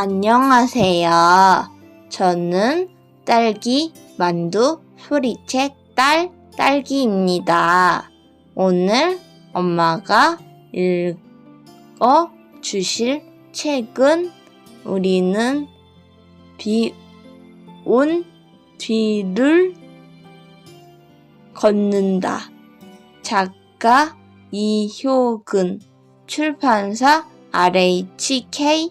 안녕하세요. 저는 딸기 만두 소리책 딸기입니다. 오늘 엄마가 읽어 주실 책은 우리는 비 온 뒤를 걷는다. 작가 이효근, 출판사 RHK입니다.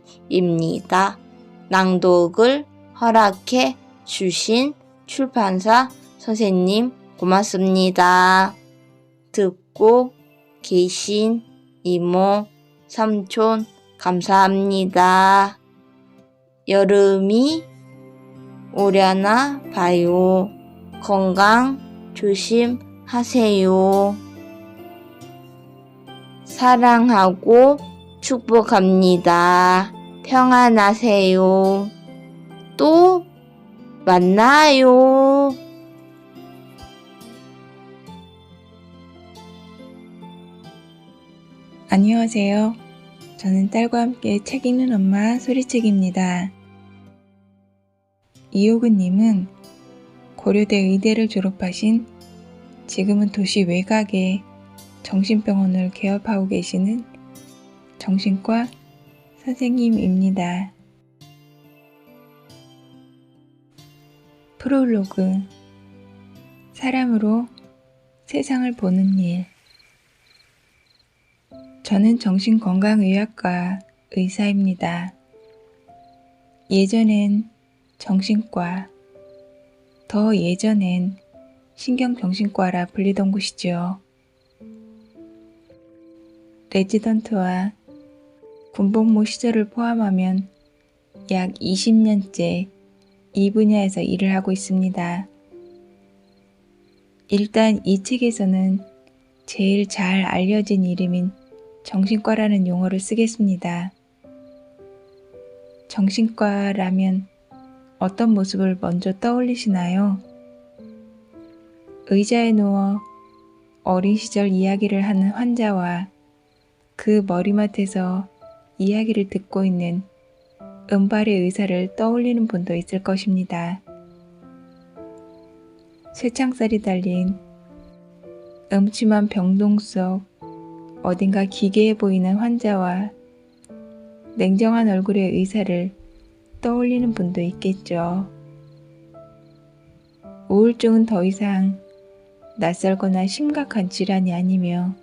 낭독을 허락해 주신 출판사 선생님 고맙습니다. 듣고 계신 이모, 삼촌 감사합니다. 여름이 오려나 봐요. 건강 조심하세요. 사랑하고 축복합니다. 평안하세요. 또 만나요. 안녕하세요. 저는 딸과 함께 책 읽는 엄마 소리책입니다. 이효근님은 고려대 의대를 졸업하신 지금은 도시 외곽에 정신병원을 개업하고 계시는 정신과 선생님입니다. 프롤로그, 사람으로 세상을 보는 일. 저는 정신건강의학과 의사입니다. 예전엔 정신과, 더 예전엔 신경정신과라 불리던 곳이죠. 레지던트와 군복무 시절을 포함하면 약 20년째 이 분야에서 일을 하고 있습니다. 일단 이 책에서는 제일 잘 알려진 이름인 정신과라는 용어를 쓰겠습니다. 정신과라면 어떤 모습을 먼저 떠올리시나요? 의자에 누워 어린 시절 이야기를 하는 환자와 그 머리맡에서 이야기를 듣고 있는 은발의 의사를 떠올리는 분도 있을 것입니다. 쇠창살이 달린 음침한 병동 속 어딘가 기괴해 보이는 환자와 냉정한 얼굴의 의사를 떠올리는 분도 있겠죠. 우울증은 더 이상 낯설거나 심각한 질환이 아니며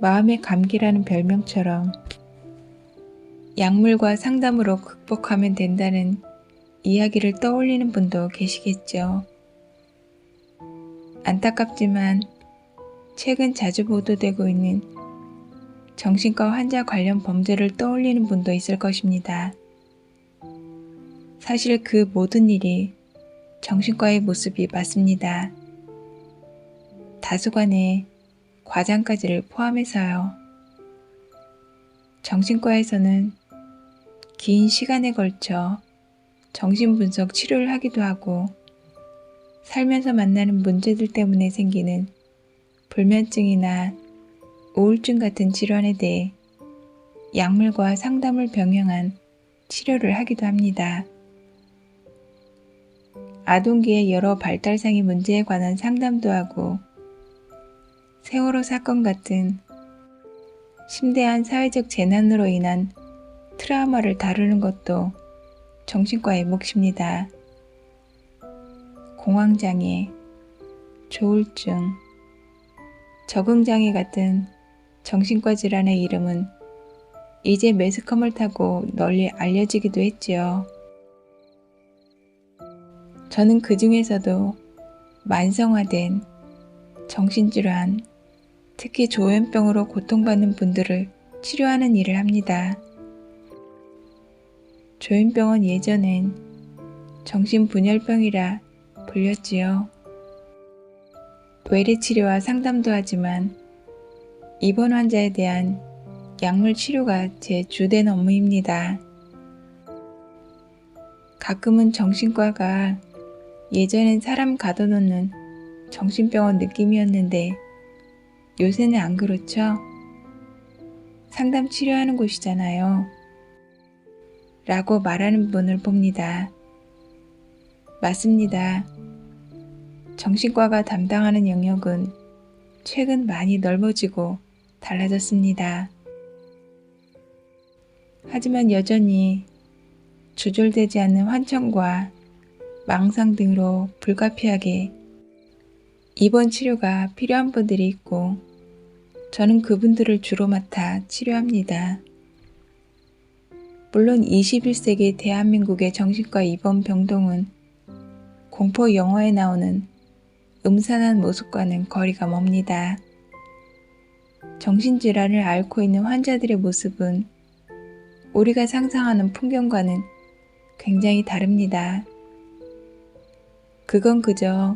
마음의 감기라는 별명처럼 약물과 상담으로 극복하면 된다는 이야기를 떠올리는 분도 계시겠죠. 안타깝지만 최근 자주 보도되고 있는 정신과 환자 관련 범죄를 떠올리는 분도 있을 것입니다. 사실 그 모든 일이 정신과의 모습이 맞습니다. 다수간의 과장까지를 포함해서요. 정신과에서는 긴 시간에 걸쳐 정신분석 치료를 하기도 하고 살면서 만나는 문제들 때문에 생기는 불면증이나 우울증 같은 질환에 대해 약물과 상담을 병행한 치료를 하기도 합니다. 아동기의 여러 발달장애 문제에 관한 상담도 하고 세월호 사건 같은 심대한 사회적 재난으로 인한 트라우마를 다루는 것도 정신과의 몫입니다. 공황장애, 조울증, 적응장애 같은 정신과 질환의 이름은 이제 매스컴을 타고 널리 알려지기도 했지요. 저는 그 중에서도 만성화된 정신질환, 특히 조현병으로 고통받는 분들을 치료하는 일을 합니다. 조현병은 예전엔 정신분열병이라 불렸지요. 외래치료와 상담도 하지만 입원 환자에 대한 약물 치료가 제 주된 업무입니다. 가끔은 정신과가 예전엔 사람 가둬놓는 정신병원 느낌이었는데 요새는 안 그렇죠? 상담 치료하는 곳이잖아요. 라고 말하는 분을 봅니다. 맞습니다. 정신과가 담당하는 영역은 최근 많이 넓어지고 달라졌습니다. 하지만 여전히 조절되지 않는 환청과 망상 등으로 불가피하게 입원 치료가 필요한 분들이 있고 저는 그분들을 주로 맡아 치료합니다. 물론 21세기 대한민국의 정신과 입원 병동은 공포 영화에 나오는 음산한 모습과는 거리가 멉니다. 정신질환을 앓고 있는 환자들의 모습은 우리가 상상하는 풍경과는 굉장히 다릅니다. 그건 그저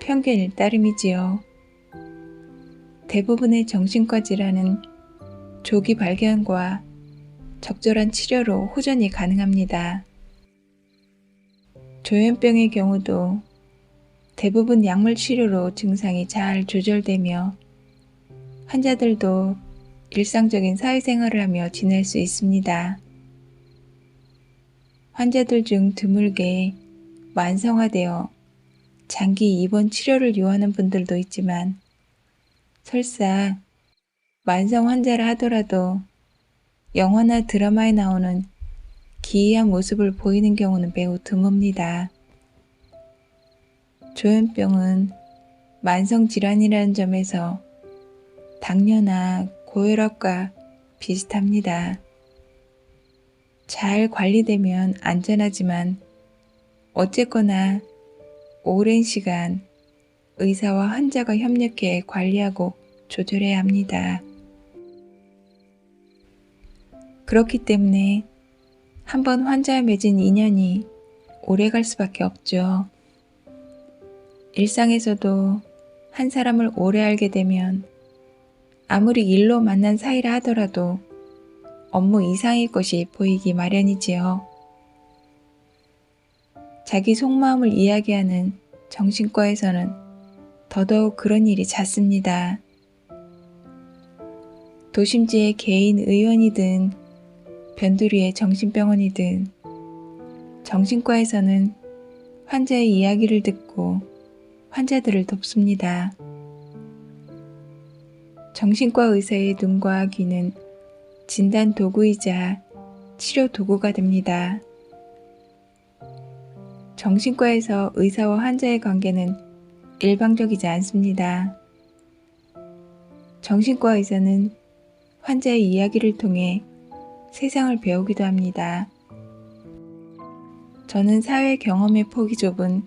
편견일 따름이지요. 대부분의 정신과 질환은 조기 발견과 적절한 치료로 호전이 가능합니다. 조현병의 경우도 대부분 약물 치료로 증상이 잘 조절되며 환자들도 일상적인 사회생활을 하며 지낼 수 있습니다. 환자들 중 드물게 만성화되어 장기 입원 치료를 요하는 분들도 있지만 설사 만성 환자라 하더라도 영화나 드라마에 나오는 기이한 모습을 보이는 경우는 매우 드뭅니다. 조현병은 만성질환이라는 점에서 당뇨나 고혈압과 비슷합니다. 잘 관리되면 안전하지만 어쨌거나 오랜 시간 의사와 환자가 협력해 관리하고 조절해야 합니다. 그렇기 때문에 한번 환자와 맺은 인연이 오래갈 수밖에 없죠. 일상에서도 한 사람을 오래 알게 되면 아무리 일로 만난 사이라 하더라도 업무 이상의 것이 보이기 마련이지요. 자기 속마음을 이야기하는 정신과에서는 더더욱 그런 일이 잦습니다. 도심지의 개인 의원이든 변두리의 정신병원이든 정신과에서는 환자의 이야기를 듣고 환자들을 돕습니다. 정신과 의사의 눈과 귀는 진단 도구이자 치료 도구가 됩니다. 정신과에서 의사와 환자의 관계는 일방적이지 않습니다. 정신과 의사는 환자의 이야기를 통해 세상을 배우기도 합니다. 저는 사회 경험의 폭이 좁은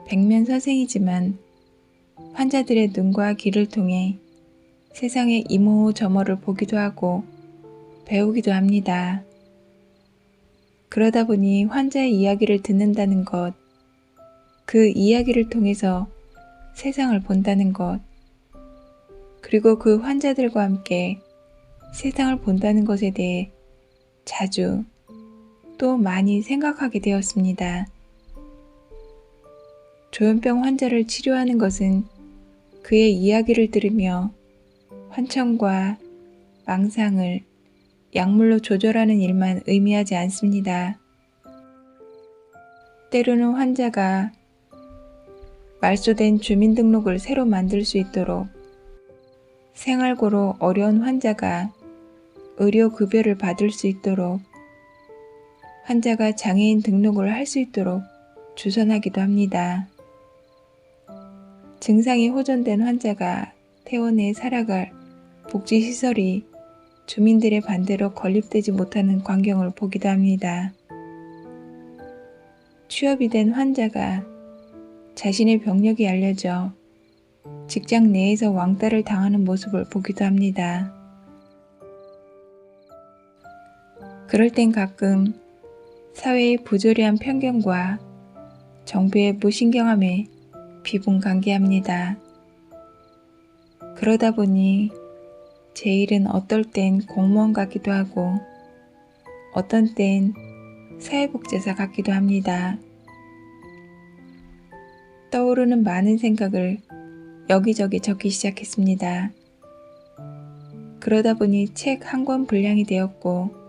백면 선생이지만 환자들의 눈과 귀를 통해 세상의 이모저모를 보기도 하고 배우기도 합니다. 그러다 보니 환자의 이야기를 듣는다는 것, 그 이야기를 통해서 세상을 본다는 것, 그리고 그 환자들과 함께 세상을 본다는 것에 대해 자주 또 많이 생각하게 되었습니다. 조현병 환자를 치료하는 것은 그의 이야기를 들으며 환청과 망상을 약물로 조절하는 일만 의미하지 않습니다. 때로는 환자가 말소된 주민등록을 새로 만들 수 있도록, 생활고로 어려운 환자가 의료급여를 받을 수 있도록, 환자가 장애인 등록을 할 수 있도록 주선하기도 합니다. 증상이 호전된 환자가 퇴원해 살아갈 복지시설이 주민들의 반대로 건립되지 못하는 광경을 보기도 합니다. 취업이 된 환자가 자신의 병력이 알려져 직장 내에서 왕따를 당하는 모습을 보기도 합니다. 그럴 땐 가끔 사회의 부조리한 편견과 정부의 무신경함에 비분간개합니다. 그러다 보니 제 일은 어떨 땐 공무원 같기도 하고 어떤 땐 사회복지사 같기도 합니다. 떠오르는 많은 생각을 여기저기 적기 시작했습니다. 그러다 보니 책 한 권 분량이 되었고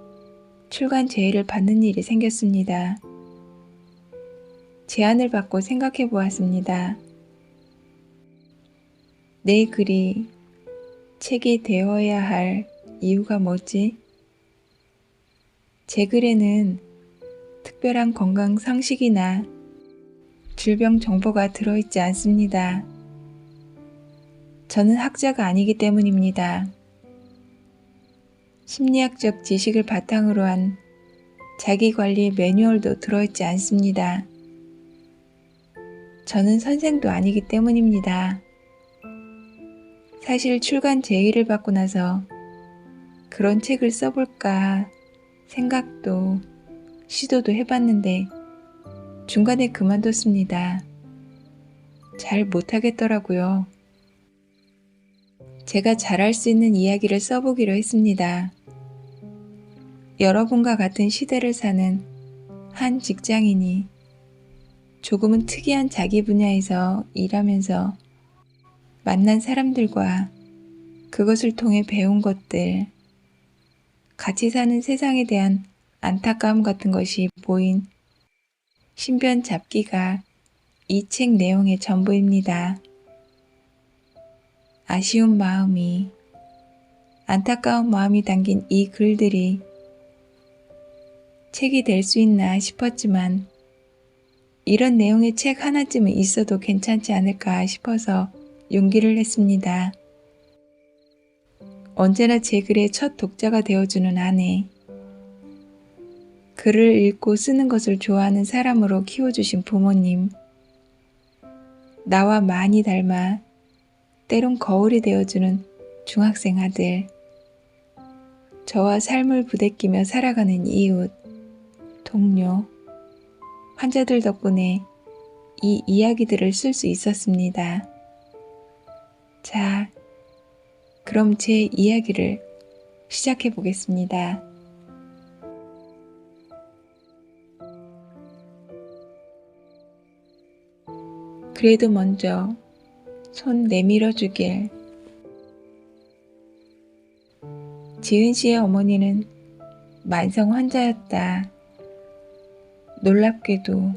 출간 제의를 받는 일이 생겼습니다. 제안을 받고 생각해 보았습니다. 내 글이 책이 되어야 할 이유가 뭐지? 제 글에는 특별한 건강 상식이나 질병 정보가 들어있지 않습니다. 저는 학자가 아니기 때문입니다. 심리학적 지식을 바탕으로 한 자기관리 매뉴얼도 들어있지 않습니다. 저는 선생도 아니기 때문입니다. 사실 출간 제의를 받고 나서 그런 책을 써볼까 생각도 시도도 해봤는데 중간에 그만뒀습니다. 잘 못하겠더라고요. 제가 잘할 수 있는 이야기를 써보기로 했습니다. 여러분과 같은 시대를 사는 한 직장인이 조금은 특이한 자기 분야에서 일하면서 만난 사람들과 그것을 통해 배운 것들, 같이 사는 세상에 대한 안타까움 같은 것이 보인 신변 잡기가 이 책 내용의 전부입니다. 아쉬운 마음이, 안타까운 마음이 담긴 이 글들이 책이 될 수 있나 싶었지만 이런 내용의 책 하나쯤은 있어도 괜찮지 않을까 싶어서 용기를 냈습니다. 언제나 제 글의 첫 독자가 되어주는 아내, 글을 읽고 쓰는 것을 좋아하는 사람으로 키워주신 부모님, 나와 많이 닮아 때론 거울이 되어주는 중학생 아들, 저와 삶을 부대끼며 살아가는 이웃, 동료, 환자들 덕분에 이 이야기들을 쓸 수 있었습니다. 자, 그럼 제 이야기를 시작해 보겠습니다. 그래도 먼저 손 내밀어 주길. 지은 씨의 어머니는 만성 환자였다. 놀랍게도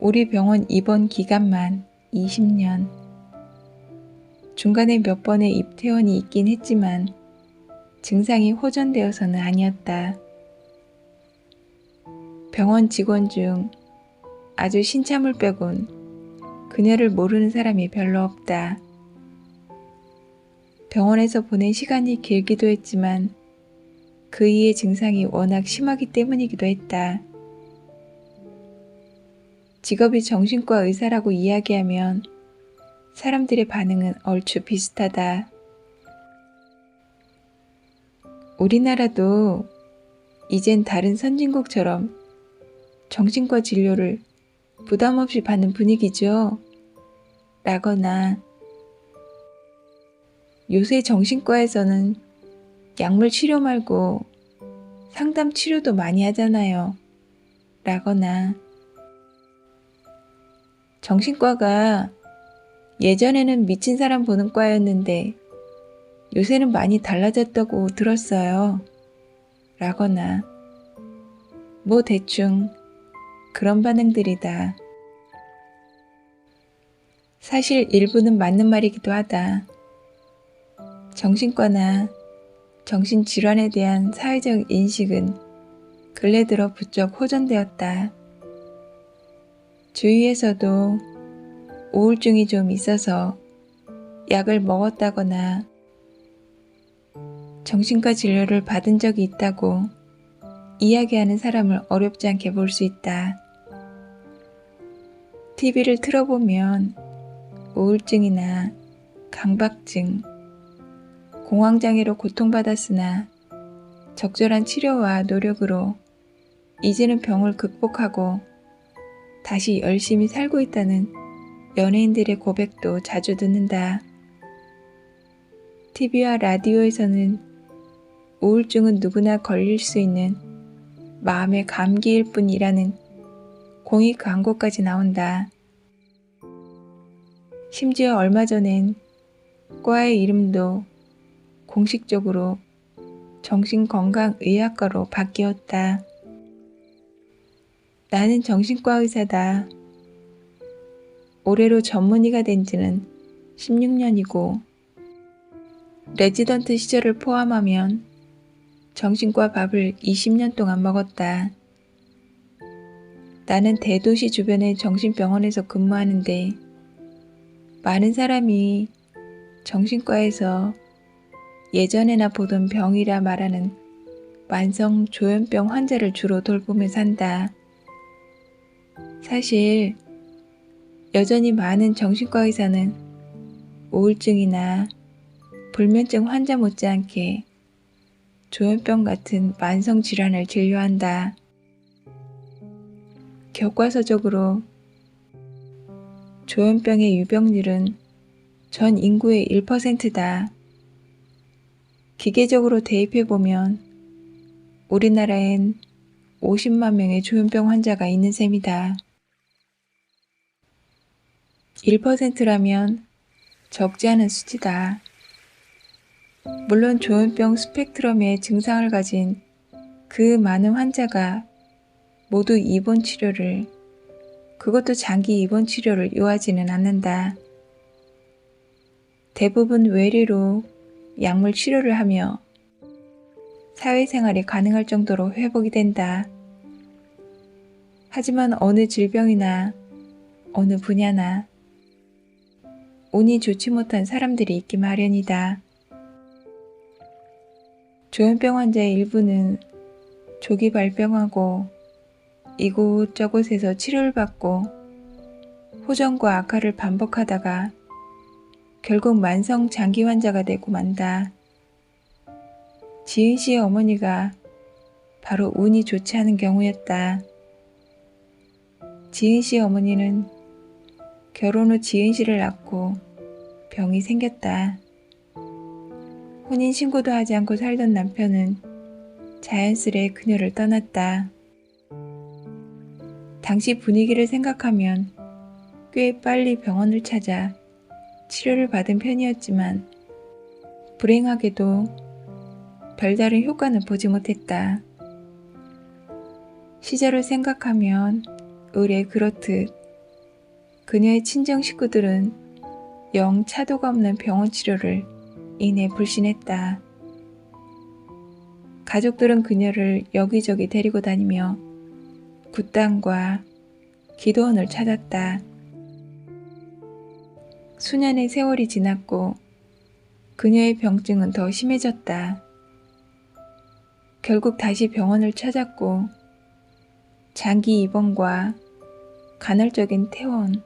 우리 병원 입원 기간만 20년. 중간에 몇 번의 입퇴원이 있긴 했지만 증상이 호전되어서는 아니었다. 병원 직원 중 아주 신참을 빼곤 그녀를 모르는 사람이 별로 없다. 병원에서 보낸 시간이 길기도 했지만 그 이의 증상이 워낙 심하기 때문이기도 했다. 직업이 정신과 의사라고 이야기하면 사람들의 반응은 얼추 비슷하다. 우리나라도 이젠 다른 선진국처럼 정신과 진료를 부담 없이 받는 분위기죠. 라거나 요새 정신과에서는 약물 치료 말고 상담 치료도 많이 하잖아요. 라거나 정신과가 예전에는 미친 사람 보는 과였는데 요새는 많이 달라졌다고 들었어요. 라거나 뭐 대충 그런 반응들이다. 사실 일부는 맞는 말이기도 하다. 정신과나 정신질환에 대한 사회적 인식은 근래 들어 부쩍 호전되었다. 주위에서도 우울증이 좀 있어서 약을 먹었다거나 정신과 진료를 받은 적이 있다고 이야기하는 사람을 어렵지 않게 볼 수 있다. TV를 틀어보면 우울증이나 강박증, 공황장애로 고통받았으나 적절한 치료와 노력으로 이제는 병을 극복하고 다시 열심히 살고 있다는 연예인들의 고백도 자주 듣는다. TV와 라디오에서는 우울증은 누구나 걸릴 수 있는 마음의 감기일 뿐이라는 공익 광고까지 나온다. 심지어 얼마 전엔 과의 이름도 공식적으로 정신건강의학과로 바뀌었다. 나는 정신과 의사다. 올해로 전문의가 된 지는 16년이고 레지던트 시절을 포함하면 정신과 밥을 20년 동안 먹었다. 나는 대도시 주변의 정신병원에서 근무하는데 많은 사람이 정신과에서 예전에나 보던 병이라 말하는 만성 조현병 환자를 주로 돌보며 산다. 사실 여전히 많은 정신과 의사는 우울증이나 불면증 환자 못지않게 조현병 같은 만성 질환을 진료한다. 교과서적으로 조현병의 유병률은 전 인구의 1%다. 기계적으로 대입해보면 우리나라엔 50만 명의 조현병 환자가 있는 셈이다. 1%라면 적지 않은 수치다. 물론 조현병 스펙트럼의 증상을 가진 그 많은 환자가 모두 입원 치료를, 그것도 장기 입원 치료를 요하지는 않는다. 대부분 외래로 약물 치료를 하며 사회생활이 가능할 정도로 회복이 된다. 하지만 어느 질병이나 어느 분야나 운이 좋지 못한 사람들이 있기 마련이다. 조현병 환자의 일부는 조기 발병하고 이곳저곳에서 치료를 받고 호전과 악화를 반복하다가 결국 만성 장기 환자가 되고 만다. 지은 씨의 어머니가 바로 운이 좋지 않은 경우였다. 지은 씨의 어머니는 결혼 후 지은 씨를 낳고 병이 생겼다. 혼인신고도 하지 않고 살던 남편은 자연스레 그녀를 떠났다. 당시 분위기를 생각하면 꽤 빨리 병원을 찾아 치료를 받은 편이었지만 불행하게도 별다른 효과는 보지 못했다. 시절을 생각하면 의례 그렇듯 그녀의 친정 식구들은 영 차도가 없는 병원 치료를 이내 불신했다. 가족들은 그녀를 여기저기 데리고 다니며 굿당과 기도원을 찾았다. 수년의 세월이 지났고 그녀의 병증은 더 심해졌다. 결국 다시 병원을 찾았고 장기 입원과 간헐적인 퇴원,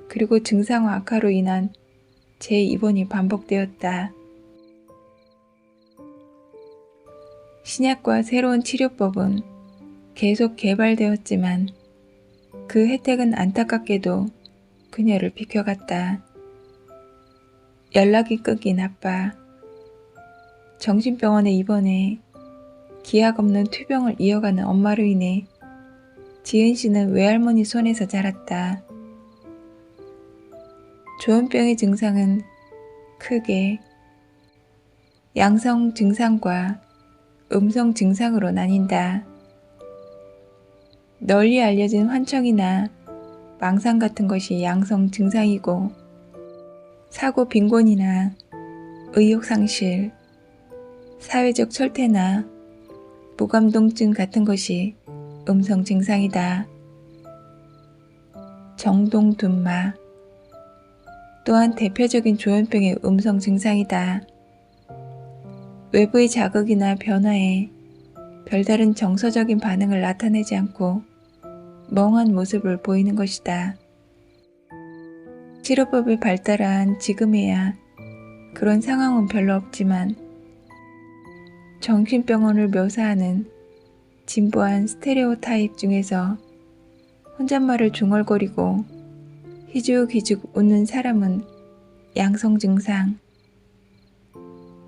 그리고 증상화 악화로 인한 재입원이 반복되었다. 신약과 새로운 치료법은 계속 개발되었지만 그 혜택은 안타깝게도 그녀를 비켜갔다. 연락이 끊긴 아빠, 정신병원에 입원해 기약 없는 투병을 이어가는 엄마로 인해 지은 씨는 외할머니 손에서 자랐다. 조현병의 증상은 크게 양성 증상과 음성 증상으로 나뉜다. 널리 알려진 환청이나 망상 같은 것이 양성 증상이고 사고 빈곤이나 의욕 상실, 사회적 철퇴나 무감동증 같은 것이 음성 증상이다. 정동 둔마 또한 대표적인 조현병의 음성 증상이다. 외부의 자극이나 변화에 별다른 정서적인 반응을 나타내지 않고 멍한 모습을 보이는 것이다. 치료법이 발달한 지금에야 그런 상황은 별로 없지만 정신병원을 묘사하는 진부한 스테레오타입 중에서 혼잣말을 중얼거리고 희죽희죽 웃는 사람은 양성 증상,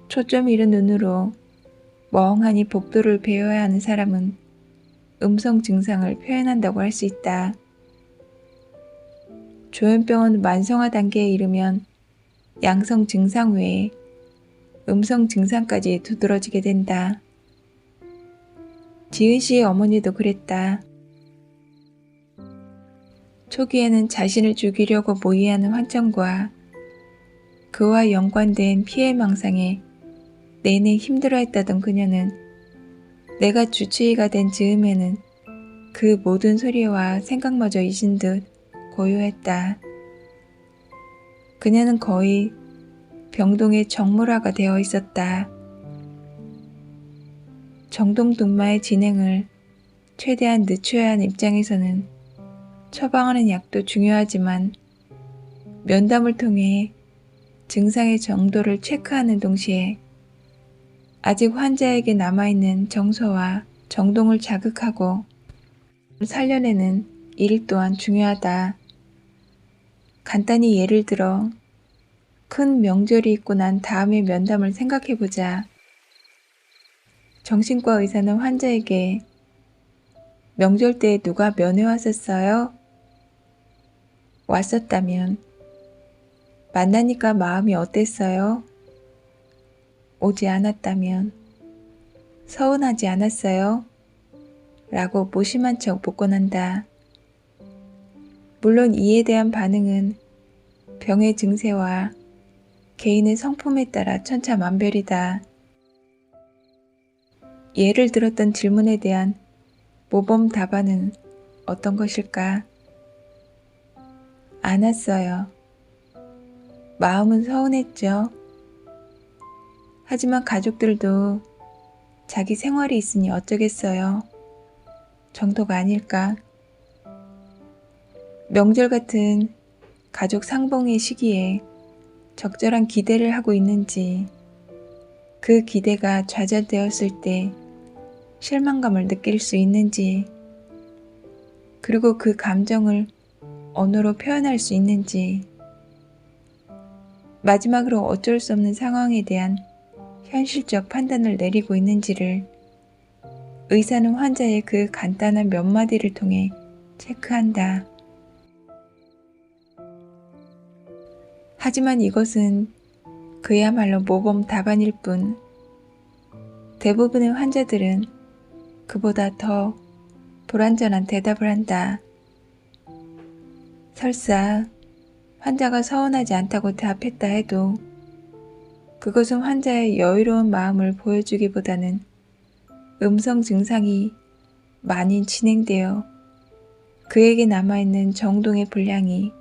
초점 잃은 눈으로 멍하니 복도를 배워야 하는 사람은 음성 증상을 표현한다고 할 수 있다. 조현병은 만성화 단계에 이르면 양성 증상 외에 음성 증상까지 두드러지게 된다. 지은 씨의 어머니도 그랬다. 초기에는 자신을 죽이려고 모의하는 환청과 그와 연관된 피해망상에 내내 힘들어했다던 그녀는 내가 주치의가 된 즈음에는 그 모든 소리와 생각마저 잊은 듯 고요했다. 그녀는 거의 병동의 정물화가 되어 있었다. 정동등마의 진행을 최대한 늦춰야 하는 입장에서는 처방하는 약도 중요하지만 면담을 통해 증상의 정도를 체크하는 동시에 아직 환자에게 남아있는 정서와 정동을 자극하고 살려내는 일 또한 중요하다. 간단히 예를 들어 큰 명절이 있고 난 다음의 면담을 생각해보자. 정신과 의사는 환자에게 명절 때 누가 면회 왔었어요? 왔었다면 만나니까 마음이 어땠어요? 오지 않았다면 서운하지 않았어요? 라고 무심한 척 묻곤 한다. 물론 이에 대한 반응은 병의 증세와 개인의 성품에 따라 천차만별이다. 예를 들었던 질문에 대한 모범 답안은 어떤 것일까? 안 왔어요. 마음은 서운했죠. 하지만 가족들도 자기 생활이 있으니 어쩌겠어요. 정도가 아닐까? 명절 같은 가족 상봉의 시기에 적절한 기대를 하고 있는지, 그 기대가 좌절되었을 때 실망감을 느낄 수 있는지, 그리고 그 감정을 언어로 표현할 수 있는지, 마지막으로 어쩔 수 없는 상황에 대한 현실적 판단을 내리고 있는지를 의사는 환자의 그 간단한 몇 마디를 통해 체크한다. 하지만 이것은 그야말로 모범 답안일 뿐 대부분의 환자들은 그보다 더 불완전한 대답을 한다. 설사 환자가 서운하지 않다고 대답했다 해도 그것은 환자의 여유로운 마음을 보여주기보다는 음성 증상이 많이 진행되어 그에게 남아있는 정동의 분량이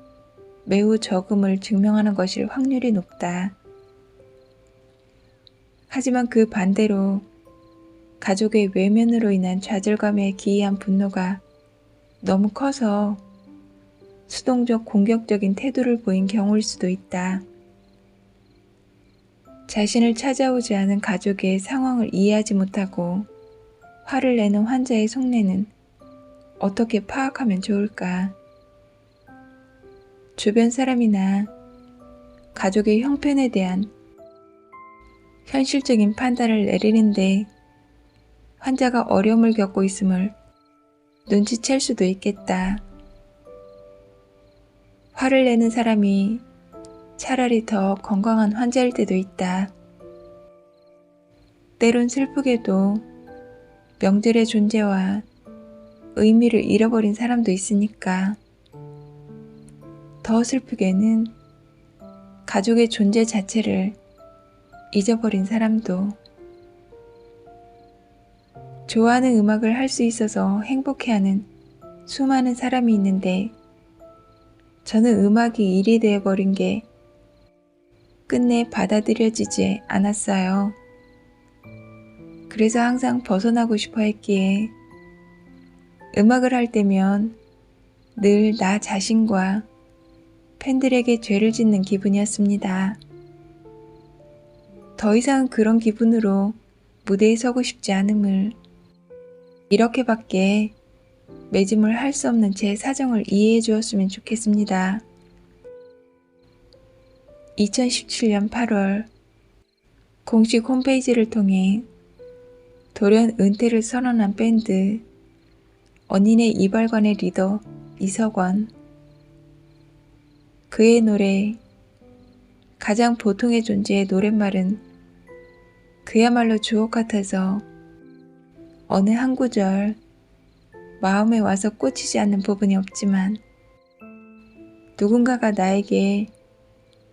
매우 적음을 증명하는 것일 확률이 높다. 하지만 그 반대로 가족의 외면으로 인한 좌절감에 기이한 분노가 너무 커서 수동적 공격적인 태도를 보인 경우일 수도 있다. 자신을 찾아오지 않은 가족의 상황을 이해하지 못하고 화를 내는 환자의 속내는 어떻게 파악하면 좋을까? 주변 사람이나 가족의 형편에 대한 현실적인 판단을 내리는데 환자가 어려움을 겪고 있음을 눈치챌 수도 있겠다. 화를 내는 사람이 차라리 더 건강한 환자일 때도 있다. 때론 슬프게도 명절의 존재와 의미를 잃어버린 사람도 있으니까. 더 슬프게는 가족의 존재 자체를 잊어버린 사람도. 좋아하는 음악을 할 수 있어서 행복해하는 수많은 사람이 있는데 저는 음악이 일이 되어버린 게 끝내 받아들여지지 않았어요. 그래서 항상 벗어나고 싶어 했기에 음악을 할 때면 늘 나 자신과 팬들에게 죄를 짓는 기분이었습니다. 더 이상 그런 기분으로 무대에 서고 싶지 않음을, 이렇게밖에 매짐을 할 수 없는 제 사정을 이해해 주었으면 좋겠습니다. 2017년 8월 공식 홈페이지를 통해 돌연 은퇴를 선언한 밴드 언니네 이발관의 리더 이석원. 그의 노래 가장 보통의 존재의 노랫말은 그야말로 주옥 같아서 어느 한 구절 마음에 와서 꽂히지 않는 부분이 없지만 누군가가 나에게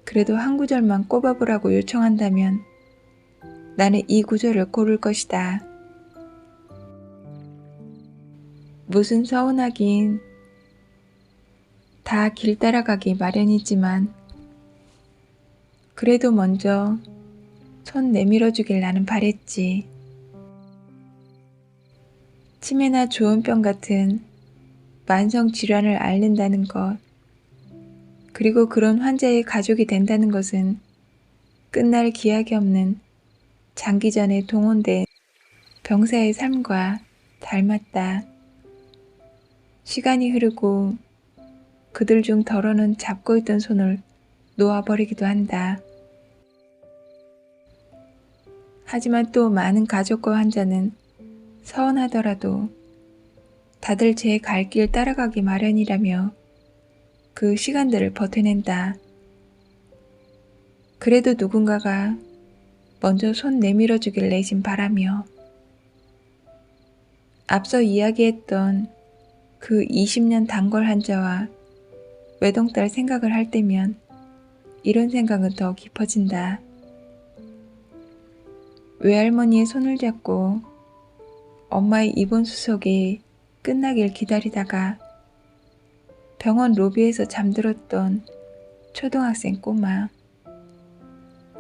그래도 한 구절만 꼽아보라고 요청한다면 나는 이 구절을 고를 것이다. 무슨 서운하긴 다 길 따라가기 마련이지만 그래도 먼저 손 내밀어 주길 나는 바랬지. 치매나 조현병 같은 만성 질환을 앓는다는 것, 그리고 그런 환자의 가족이 된다는 것은 끝날 기약이 없는 장기전에 동원된 병사의 삶과 닮았다. 시간이 흐르고 그들 중 덜어는 잡고 있던 손을 놓아버리기도 한다. 하지만 또 많은 가족과 환자는 서운하더라도 다들 제 갈 길 따라가기 마련이라며 그 시간들을 버텨낸다. 그래도 누군가가 먼저 손 내밀어 주길 내심 바라며 앞서 이야기했던 그 20년 단골 환자와 외동딸 생각을 할 때면 이런 생각은 더 깊어진다. 외할머니의 손을 잡고 엄마의 입원 수속이 끝나길 기다리다가 병원 로비에서 잠들었던 초등학생 꼬마.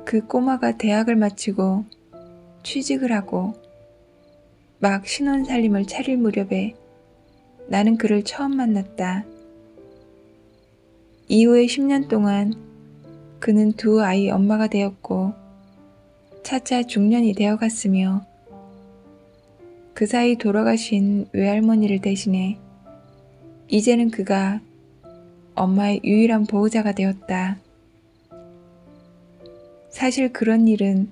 그 꼬마가 대학을 마치고 취직을 하고 막 신혼살림을 차릴 무렵에 나는 그를 처음 만났다. 이후에 10년 동안 그는 두 아이 엄마가 되었고 차차 중년이 되어갔으며 그 사이 돌아가신 외할머니를 대신해 이제는 그가 엄마의 유일한 보호자가 되었다. 사실 그런 일은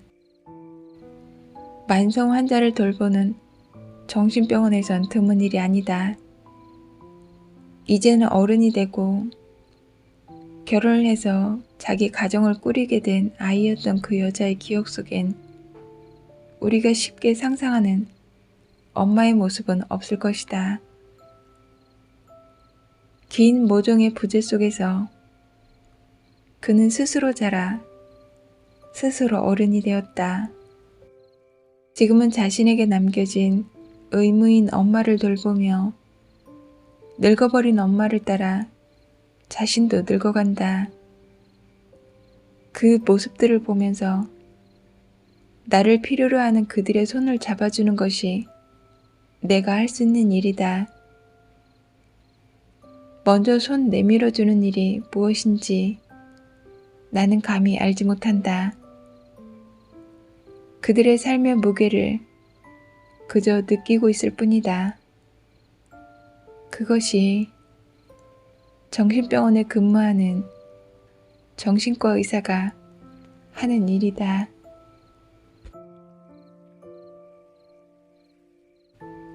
만성 환자를 돌보는 정신병원에선 드문 일이 아니다. 이제는 어른이 되고 결혼을 해서 자기 가정을 꾸리게 된 아이였던 그 여자의 기억 속엔 우리가 쉽게 상상하는 엄마의 모습은 없을 것이다. 긴 모종의 부재 속에서 그는 스스로 자라 스스로 어른이 되었다. 지금은 자신에게 남겨진 의무인 엄마를 돌보며 늙어버린 엄마를 따라 자신도 늙어간다. 그 모습들을 보면서 나를 필요로 하는 그들의 손을 잡아주는 것이 내가 할 수 있는 일이다. 먼저 손 내밀어주는 일이 무엇인지 나는 감히 알지 못한다. 그들의 삶의 무게를 그저 느끼고 있을 뿐이다. 그것이 정신병원에 근무하는 정신과 의사가 하는 일이다.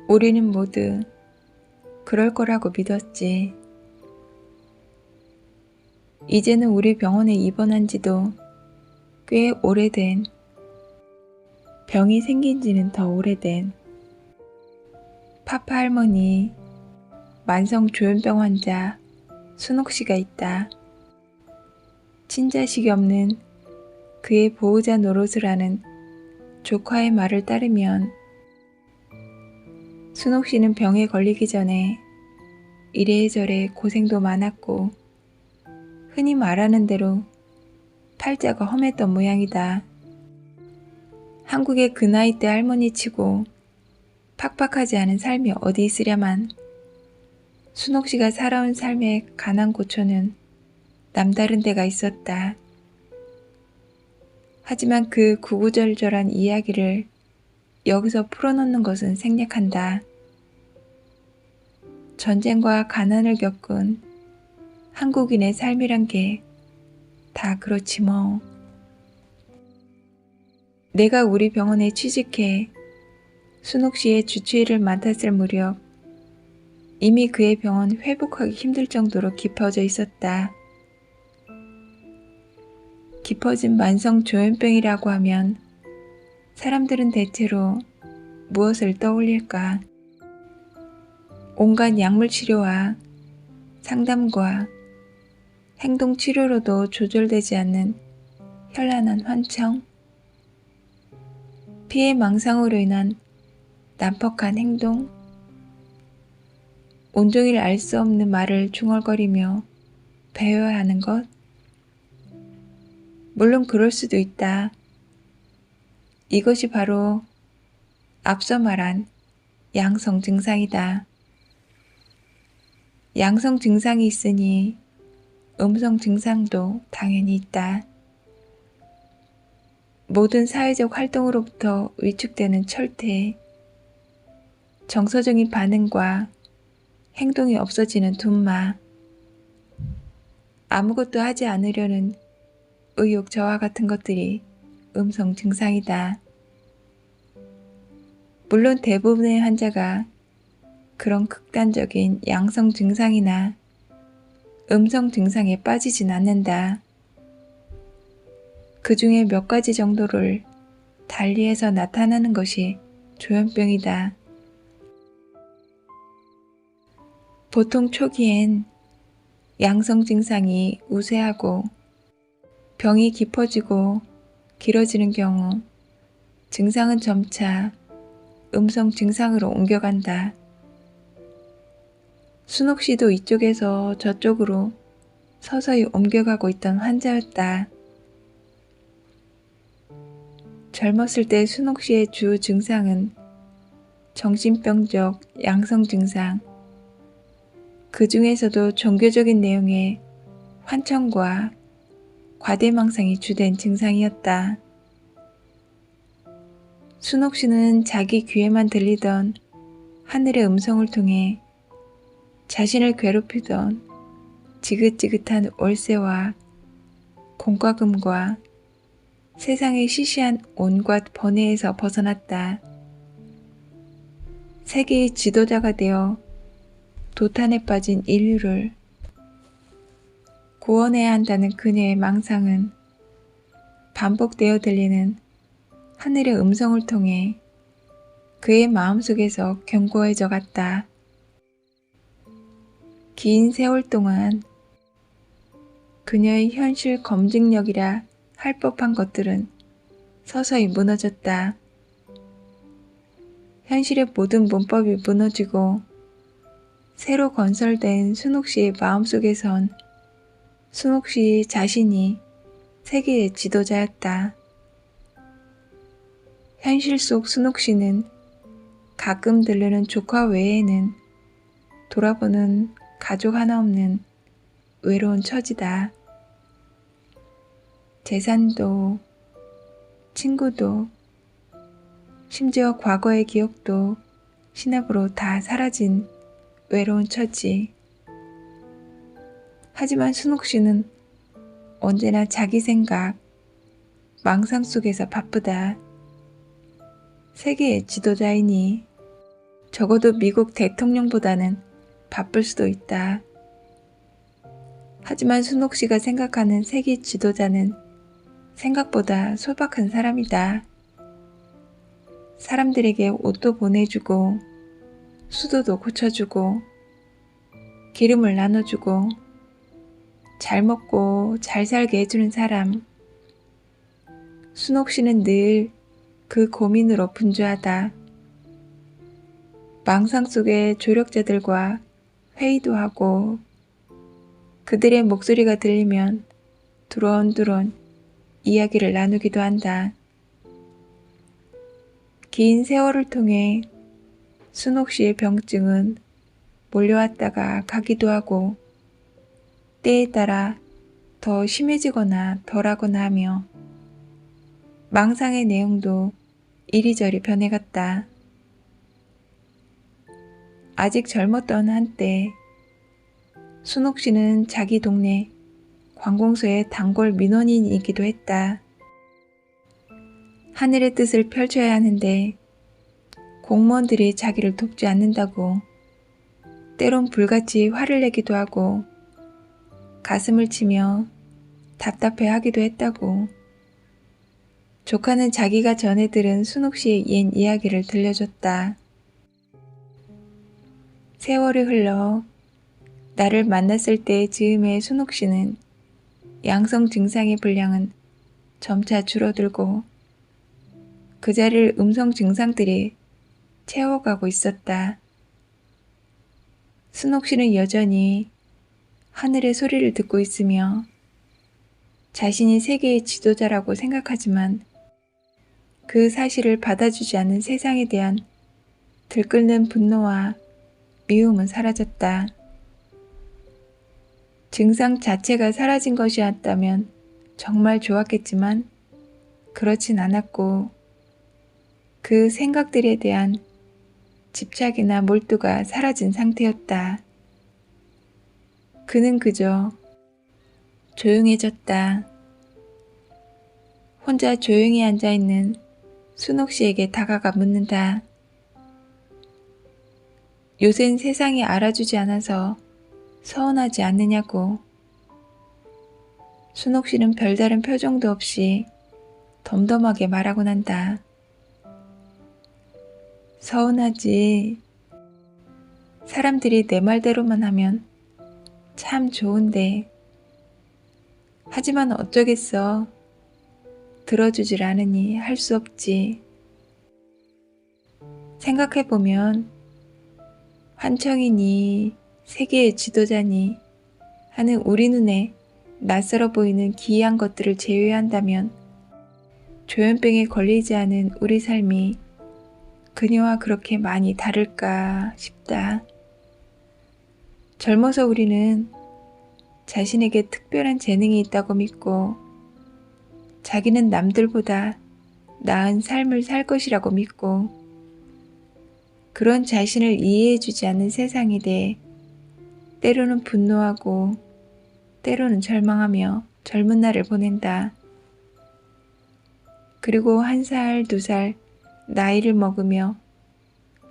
우리는 모두 그럴 거라고 믿었지. 이제는 우리 병원에 입원한 지도 꽤 오래된, 병이 생긴 지는 더 오래된 파파 할머니 만성 조현병 환자 순옥 씨가 있다. 친자식이 없는 그의 보호자 노릇을 하는 조카의 말을 따르면 순옥 씨는 병에 걸리기 전에 이래저래 고생도 많았고 흔히 말하는 대로 팔자가 험했던 모양이다. 한국의 그 나이 때 할머니 치고 팍팍하지 않은 삶이 어디 있으랴만 순옥 씨가 살아온 삶의 가난 고초는 남다른 데가 있었다. 하지만 그 구구절절한 이야기를 여기서 풀어놓는 것은 생략한다. 전쟁과 가난을 겪은 한국인의 삶이란 게 다 그렇지 뭐. 내가 우리 병원에 취직해 순옥 씨의 주치의를 맡았을 무렵 이미 그의 병은 회복하기 힘들 정도로 깊어져 있었다. 깊어진 만성 조현병이라고 하면 사람들은 대체로 무엇을 떠올릴까? 온갖 약물 치료와 상담과 행동 치료로도 조절되지 않는 현란한 환청, 피해 망상으로 인한 난폭한 행동, 온종일 알 수 없는 말을 중얼거리며 배워야 하는 것? 물론 그럴 수도 있다. 이것이 바로 앞서 말한 양성 증상이다. 양성 증상이 있으니 음성 증상도 당연히 있다. 모든 사회적 활동으로부터 위축되는 철퇴, 정서적인 반응과 행동이 없어지는 둔마, 아무것도 하지 않으려는 의욕 저하 같은 것들이 음성 증상이다. 물론 대부분의 환자가 그런 극단적인 양성 증상이나 음성 증상에 빠지진 않는다. 그 중에 몇 가지 정도를 달리해서 나타나는 것이 조현병이다. 보통 초기엔 양성 증상이 우세하고 병이 깊어지고 길어지는 경우 증상은 점차 음성 증상으로 옮겨간다. 순옥 씨도 이쪽에서 저쪽으로 서서히 옮겨가고 있던 환자였다. 젊었을 때 순옥 씨의 주 증상은 정신병적 양성 증상, 그 중에서도 종교적인 내용의 환청과 과대망상이 주된 증상이었다. 순옥 씨는 자기 귀에만 들리던 하늘의 음성을 통해 자신을 괴롭히던 지긋지긋한 월세와 공과금과 세상의 시시한 온갖 번뇌에서 벗어났다. 세계의 지도자가 되어 도탄에 빠진 인류를 구원해야 한다는 그녀의 망상은 반복되어 들리는 하늘의 음성을 통해 그의 마음속에서 견고해져 갔다. 긴 세월 동안 그녀의 현실 검증력이라 할 법한 것들은 서서히 무너졌다. 현실의 모든 문법이 무너지고 새로 건설된 순옥 씨의 마음속에선 순옥 씨 자신이 세계의 지도자였다. 현실 속 순옥 씨는 가끔 들르는 조카 외에는 돌아보는 가족 하나 없는 외로운 처지다. 재산도, 친구도, 심지어 과거의 기억도 신압으로 다 사라진 외로운 처지. 하지만 순옥 씨는 언제나 자기 생각, 망상 속에서 바쁘다. 세계의 지도자이니 적어도 미국 대통령보다는 바쁠 수도 있다. 하지만 순옥 씨가 생각하는 세계 지도자는 생각보다 소박한 사람이다. 사람들에게 옷도 보내주고 수도도 고쳐주고 기름을 나눠주고 잘 먹고 잘 살게 해주는 사람. 순옥 씨는 늘 그 고민으로 분주하다. 망상 속의 조력자들과 회의도 하고 그들의 목소리가 들리면 두런두런 이야기를 나누기도 한다. 긴 세월을 통해 순옥 씨의 병증은 몰려왔다가 가기도 하고 때에 따라 더 심해지거나 덜하거나 하며 망상의 내용도 이리저리 변해갔다. 아직 젊었던 한때 순옥 씨는 자기 동네 관공서의 단골 민원인이기도 했다. 하늘의 뜻을 펼쳐야 하는데 공무원들이 자기를 돕지 않는다고 때론 불같이 화를 내기도 하고 가슴을 치며 답답해하기도 했다고. 조카는 자기가 전에 들은 순옥 씨의 옛 이야기를 들려줬다. 세월이 흘러 나를 만났을 때 즈음에 순옥 씨는 양성 증상의 분량은 점차 줄어들고 그 자리를 음성 증상들이 채워가고 있었다. 순옥 씨는 여전히 하늘의 소리를 듣고 있으며 자신이 세계의 지도자라고 생각하지만 그 사실을 받아주지 않는 세상에 대한 들끓는 분노와 미움은 사라졌다. 증상 자체가 사라진 것이었다면 정말 좋았겠지만 그렇진 않았고 그 생각들에 대한 집착이나 몰두가 사라진 상태였다. 그는 그저 조용해졌다. 혼자 조용히 앉아있는 순옥 씨에게 다가가 묻는다. 요샌 세상이 알아주지 않아서 서운하지 않느냐고. 순옥 씨는 별다른 표정도 없이 덤덤하게 말하고 난다. 서운하지. 사람들이 내 말대로만 하면 참 좋은데. 하지만 어쩌겠어. 들어주질 않으니 할 수 없지. 생각해보면 환청이니 세계의 지도자니 하는 우리 눈에 낯설어 보이는 기이한 것들을 제외한다면 조현병에 걸리지 않은 우리 삶이 그녀와 그렇게 많이 다를까 싶다. 젊어서 우리는 자신에게 특별한 재능이 있다고 믿고 자기는 남들보다 나은 삶을 살 것이라고 믿고 그런 자신을 이해해주지 않는 세상에 대해 때로는 분노하고 때로는 절망하며 젊은 날을 보낸다. 그리고 1살, 2살 나이를 먹으며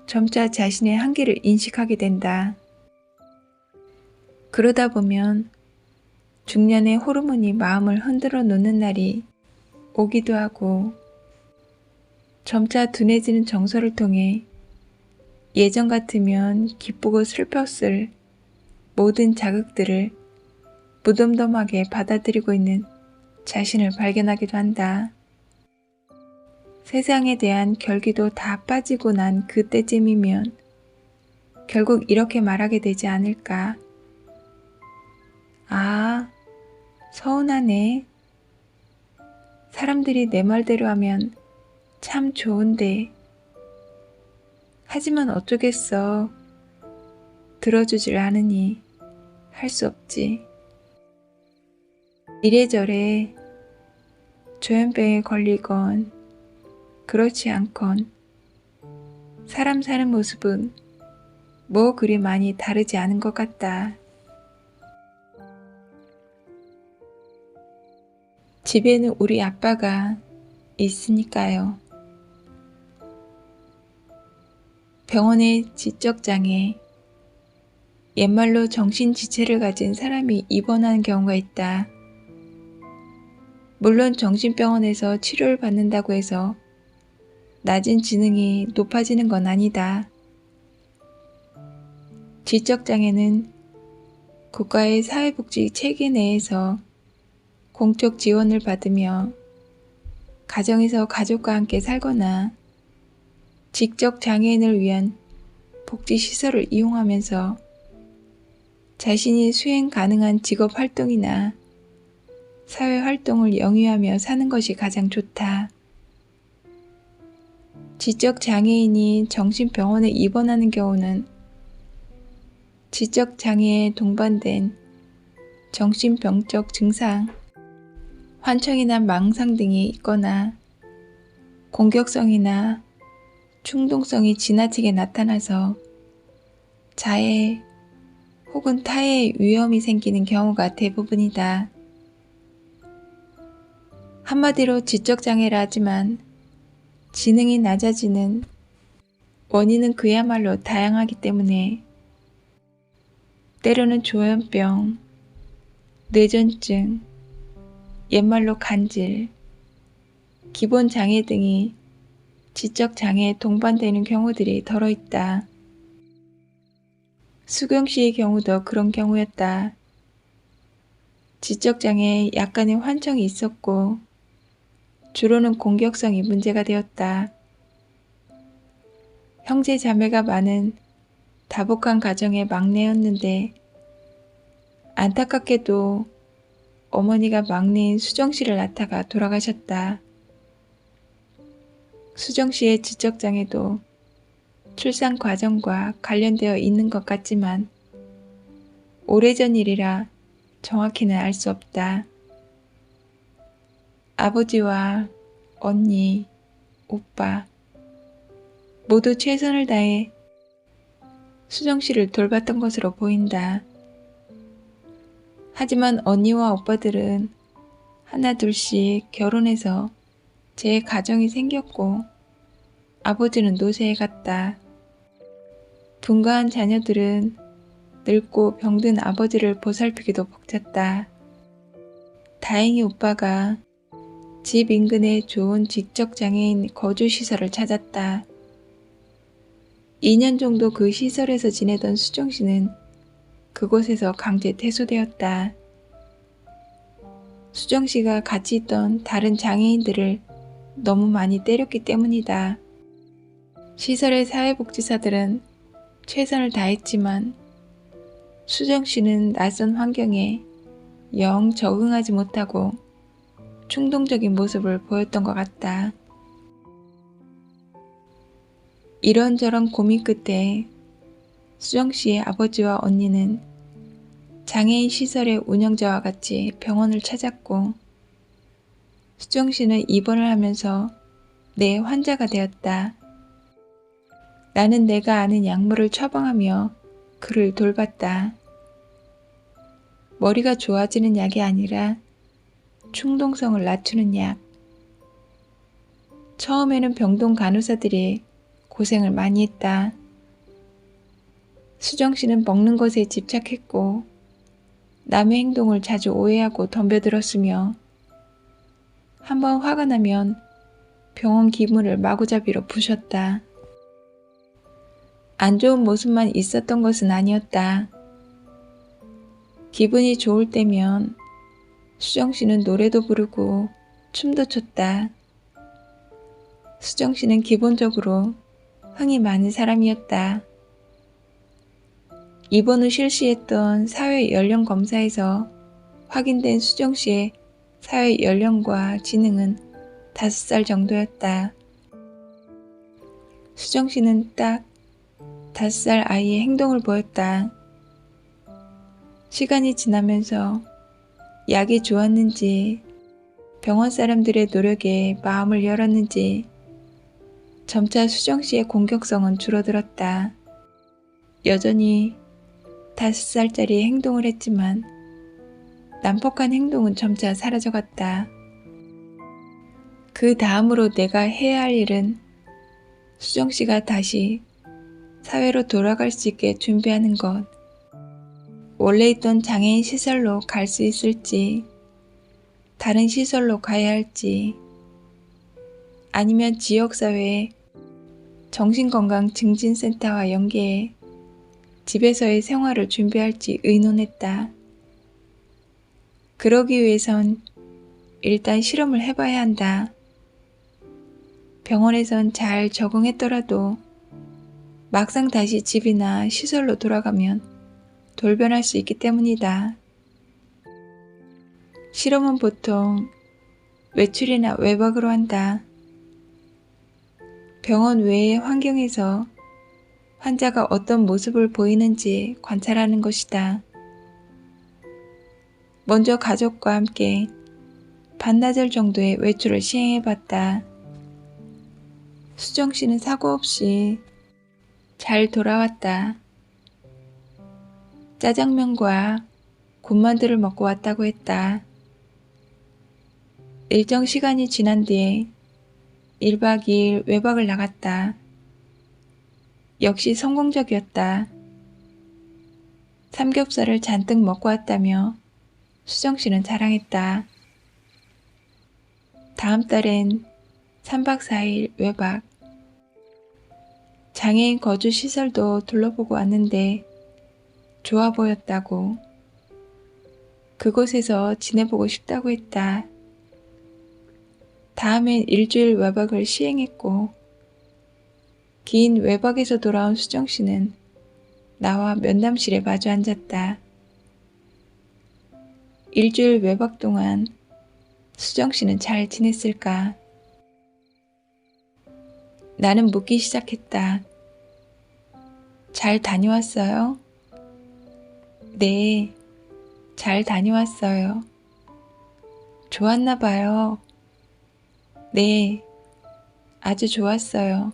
점차 자신의 한계를 인식하게 된다. 그러다 보면 중년의 호르몬이 마음을 흔들어 놓는 날이 오기도 하고 점차 둔해지는 정서를 통해 예전 같으면 기쁘고 슬펐을 모든 자극들을 무덤덤하게 받아들이고 있는 자신을 발견하기도 한다. 세상에 대한 결기도 다 빠지고 난 그때쯤이면 결국 이렇게 말하게 되지 않을까. 아, 서운하네. 사람들이 내 말대로 하면 참 좋은데. 하지만 어쩌겠어. 들어주질 않으니 할 수 없지. 이래저래 조현병에 걸리건 그렇지 않건 사람 사는 모습은 뭐 그리 많이 다르지 않은 것 같다. 집에는 우리 아빠가 있으니까요. 병원의 지적장애, 옛말로 정신지체를 가진 사람이 입원하는 경우가 있다. 물론 정신병원에서 치료를 받는다고 해서 낮은 지능이 높아지는 건 아니다. 지적장애는 국가의 사회복지 체계 내에서 공적 지원을 받으며 가정에서 가족과 함께 살거나 지적 장애인을 위한 복지시설을 이용하면서 자신이 수행 가능한 직업 활동이나 사회 활동을 영위하며 사는 것이 가장 좋다. 지적 장애인이 정신병원에 입원하는 경우는 지적 장애에 동반된 정신병적 증상, 환청이나 망상 등이 있거나 공격성이나 충동성이 지나치게 나타나서 자해 혹은 타해의 위험이 생기는 경우가 대부분이다. 한마디로 지적장애라 하지만 지능이 낮아지는 원인은 그야말로 다양하기 때문에 때로는 조현병, 뇌전증, 옛말로 간질, 기본 장애 등이 지적 장애에 동반되는 경우들이 덜어 있다. 수경 씨의 경우도 그런 경우였다. 지적 장애에 약간의 환청이 있었고 주로는 공격성이 문제가 되었다. 형제 자매가 많은 다복한 가정의 막내였는데 안타깝게도 어머니가 막내인 수정 씨를 낳다가 돌아가셨다. 수정 씨의 지적 장애도 출산 과정과 관련되어 있는 것 같지만 오래전 일이라 정확히는 알 수 없다. 아버지와 언니, 오빠 모두 최선을 다해 수정 씨를 돌봤던 것으로 보인다. 하지만 언니와 오빠들은 하나 둘씩 결혼해서 제 가정이 생겼고 아버지는 노쇠해 갔다. 둔가한 자녀들은 늙고 병든 아버지를 보살피기도 벅찼다. 다행히 오빠가 집 인근에 좋은 지적장애인 거주시설을 찾았다. 2년 정도 그 시설에서 지내던 수정 씨는 그곳에서 강제 퇴소되었다. 수정 씨가 같이 있던 다른 장애인들을 너무 많이 때렸기 때문이다. 시설의 사회복지사들은 최선을 다했지만 수정 씨는 낯선 환경에 영 적응하지 못하고 충동적인 모습을 보였던 것 같다. 이런저런 고민 끝에 수정 씨의 아버지와 언니는 장애인 시설의 운영자와 같이 병원을 찾았고 수정 씨는 입원을 하면서 내 환자가 되었다. 나는 내가 아는 약물을 처방하며 그를 돌봤다. 머리가 좋아지는 약이 아니라 충동성을 낮추는 약. 처음에는 병동 간호사들이 고생을 많이 했다. 수정 씨는 먹는 것에 집착했고 남의 행동을 자주 오해하고 덤벼들었으며 한번 화가 나면 병원 기물을 마구잡이로 부셨다. 안 좋은 모습만 있었던 것은 아니었다. 기분이 좋을 때면 수정 씨는 노래도 부르고 춤도 췄다. 수정 씨는 기본적으로 흥이 많은 사람이었다. 입원 후 실시했던 사회 연령 검사에서 확인된 수정 씨의 사회 연령과 지능은 5살 정도였다. 수정 씨는 딱 5살 아이의 행동을 보였다. 시간이 지나면서 약이 좋았는지 병원 사람들의 노력에 마음을 열었는지 점차 수정 씨의 공격성은 줄어들었다. 여전히 5살짜리의 행동을 했지만 난폭한 행동은 점차 사라져갔다. 그 다음으로 내가 해야 할 일은 수정 씨가 다시 사회로 돌아갈 수 있게 준비하는 것. 원래 있던 장애인 시설로 갈 수 있을지, 다른 시설로 가야 할지, 아니면 지역사회에 정신건강증진센터와 연계해 집에서의 생활을 준비할지 의논했다. 그러기 위해선 일단 실험을 해봐야 한다. 병원에선 잘 적응했더라도 막상 다시 집이나 시설로 돌아가면 돌변할 수 있기 때문이다. 실험은 보통 외출이나 외박으로 한다. 병원 외의 환경에서 환자가 어떤 모습을 보이는지 관찰하는 것이다. 먼저 가족과 함께 반나절 정도의 외출을 시행해봤다. 수정 씨는 사고 없이 잘 돌아왔다. 짜장면과 군만두를 먹고 왔다고 했다. 일정 시간이 지난 뒤에 1박 2일 외박을 나갔다. 역시 성공적이었다. 삼겹살을 잔뜩 먹고 왔다며 수정 씨는 자랑했다. 다음 달엔 3박 4일 외박. 장애인 거주 시설도 둘러보고 왔는데 좋아 보였다고. 그곳에서 지내보고 싶다고 했다. 다음엔 일주일 외박을 시행했고, 긴 외박에서 돌아온 수정 씨는 나와 면담실에 마주 앉았다. 일주일 외박 동안 수정 씨는 잘 지냈을까? 나는 묻기 시작했다. 잘 다녀왔어요? 네, 잘 다녀왔어요. 좋았나 봐요. 네, 아주 좋았어요.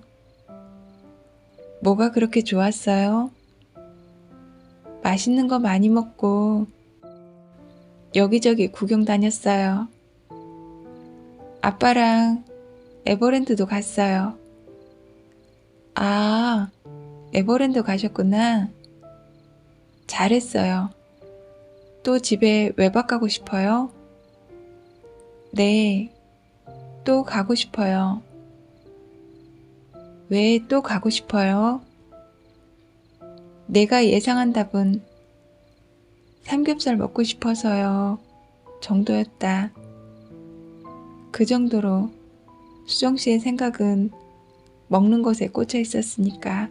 뭐가 그렇게 좋았어요? 맛있는 거 많이 먹고 여기저기 구경 다녔어요. 아빠랑 에버랜드도 갔어요. 아, 에버랜드 가셨구나. 잘했어요. 또 집에 외박 가고 싶어요? 네, 또 가고 싶어요. 왜 또 가고 싶어요? 내가 예상한 답은 삼겹살 먹고 싶어서요 정도였다. 그 정도로 수정 씨의 생각은 먹는 것에 꽂혀 있었으니까.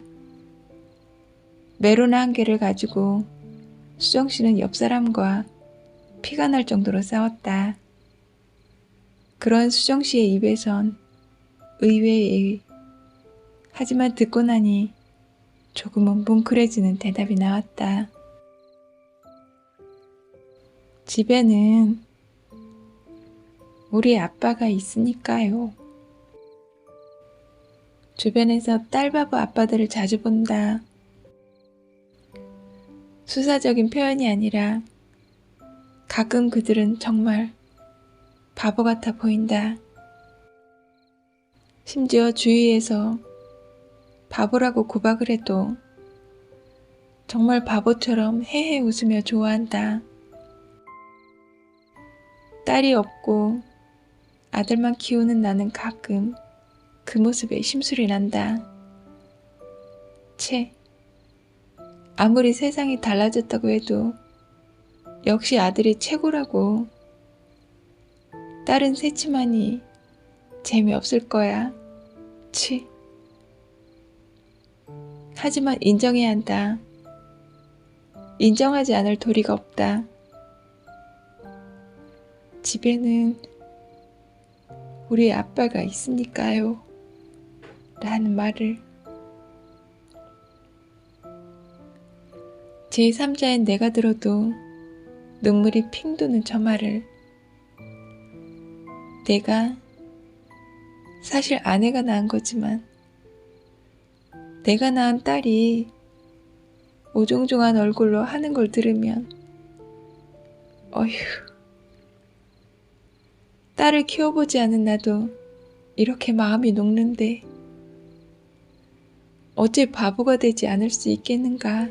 메로나 한 개를 가지고 수정 씨는 옆 사람과 피가 날 정도로 싸웠다. 그런 수정 씨의 입에선 의외의, 하지만 듣고 나니 조금은 뭉클해지는 대답이 나왔다. 집에는 우리 아빠가 있으니까요. 주변에서 딸바보 아빠들을 자주 본다. 수사적인 표현이 아니라 가끔 그들은 정말 바보 같아 보인다. 심지어 주위에서 바보라고 구박을 해도 정말 바보처럼 헤헤 웃으며 좋아한다. 딸이 없고 아들만 키우는 나는 가끔 그 모습에 심술이 난다. 채, 아무리 세상이 달라졌다고 해도 역시 아들이 최고라고. 딸은 새치만이 재미없을 거야. 치. 하지만 인정해야 한다. 인정하지 않을 도리가 없다. 집에는 우리 아빠가 있으니까요. 라는 말을. 제3자인 내가 들어도 눈물이 핑 도는 저 말을. 내가 사실 아내가 낳은 거지만 내가 낳은 딸이 오종종한 얼굴로 하는 걸 들으면 어휴, 딸을 키워보지 않은 나도 이렇게 마음이 녹는데 어째 바보가 되지 않을 수 있겠는가.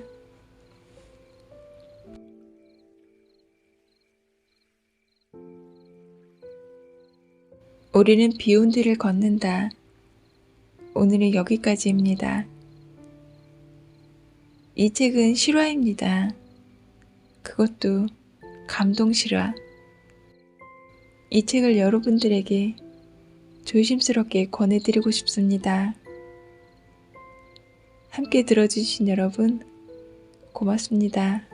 우리는 비온 뒤를 걷는다. 오늘은 여기까지입니다. 이 책은 실화입니다. 그것도 감동 실화. 이 책을 여러분들에게 조심스럽게 권해드리고 싶습니다. 함께 들어주신 여러분 고맙습니다.